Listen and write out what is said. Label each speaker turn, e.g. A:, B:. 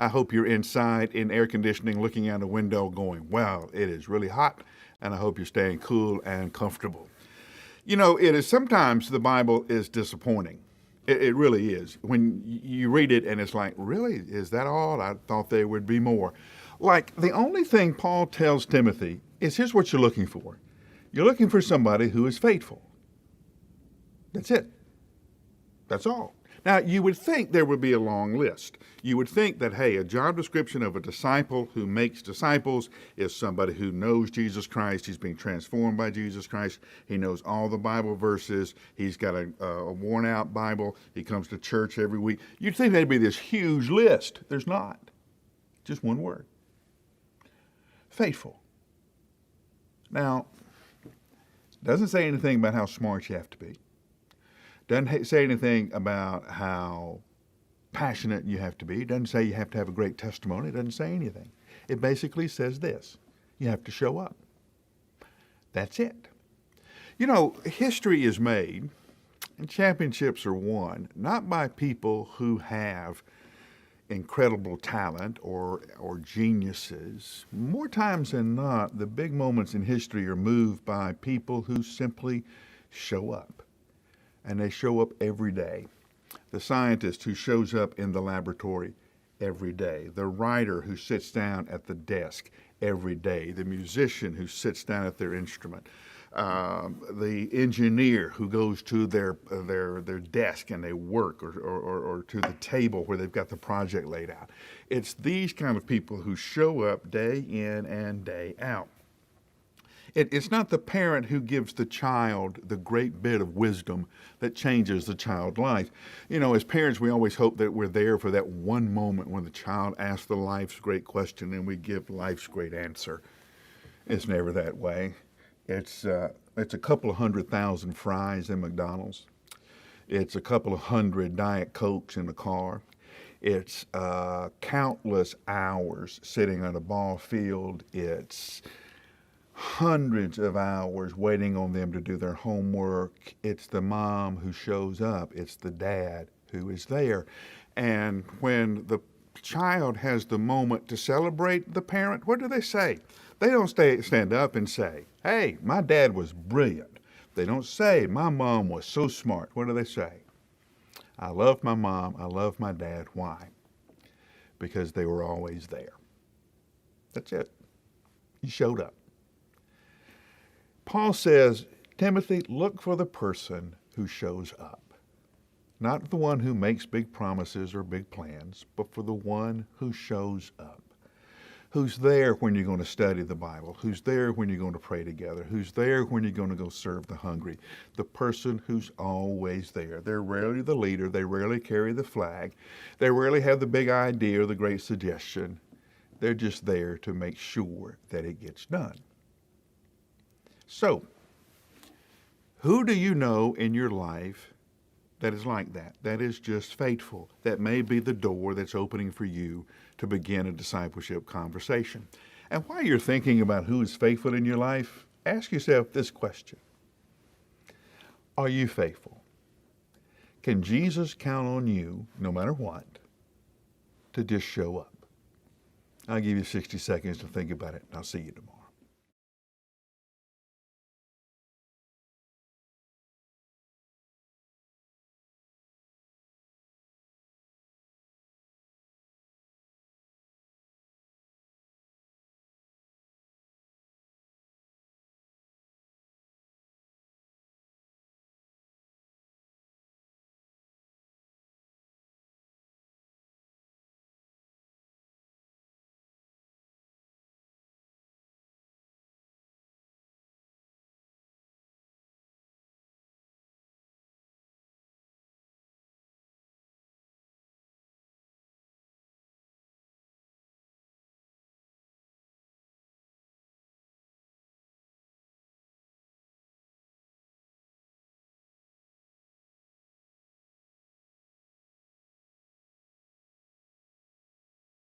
A: I hope you're inside in air conditioning looking out a window going, wow, it is really hot, and I hope you're staying cool and comfortable. You know, it is sometimes the Bible is disappointing. It really is. When you read it and it's like, really? Is that all? I thought there would be more. Like, the only thing Paul tells Timothy is here's what you're looking for. You're looking for somebody who is faithful. That's it. That's all. Now, you would think there would be a long list. You would think that, hey, a job description of a disciple who makes disciples is somebody who knows Jesus Christ. He's being transformed by Jesus Christ. He knows all the Bible verses. He's got a worn-out Bible. He comes to church every week. You'd think there'd be this huge list. There's not. Just one word. Faithful. Now, it doesn't say anything about how smart you have to be. Doesn't say anything about how passionate you have to be. Doesn't say you have to have a great testimony. It doesn't say anything. It basically says this: you have to show up. That's it. You know, history is made and championships are won not by people who have incredible talent or geniuses. More times than not, the big moments in history are moved by people who simply show up. And they show up every day. The scientist who shows up in the laboratory every day. The writer who sits down at the desk every day. The musician who sits down at their instrument. The engineer who goes to their desk and they work, or to the table where they've got the project laid out. It's these kind of people who show up day in and day out. It's not the parent who gives the child the great bit of wisdom that changes the child's life. You know, as parents, we always hope that we're there for that one moment when the child asks the life's great question and we give life's great answer. It's never that way. It's a couple of 100,000 fries in McDonald's. It's a couple of 100 Diet Cokes in the car. It's countless hours sitting on a ball field. It's hundreds of hours waiting on them to do their homework. It's the mom who shows up. It's the dad who is there. And when the child has the moment to celebrate the parent, what do they say? They don't stand up and say, hey, my dad was brilliant. They don't say, my mom was so smart. What do they say? I love my mom. I love my dad. Why? Because they were always there. That's it. You showed up. Paul says, Timothy, look for the person who shows up. Not the one who makes big promises or big plans, but for the one who shows up. Who's there when you're going to study the Bible? Who's there when you're going to pray together? Who's there when you're going to go serve the hungry? The person who's always there. They're rarely the leader. They rarely carry the flag. They rarely have the big idea or the great suggestion. They're just there to make sure that it gets done. So, who do you know in your life that is like that? That is just faithful. That may be the door that's opening for you to begin a discipleship conversation. And while you're thinking about who is faithful in your life, ask yourself this question. Are you faithful? Can Jesus count on you, no matter what, to just show up? I'll give you 60 seconds to think about it, and I'll see you tomorrow.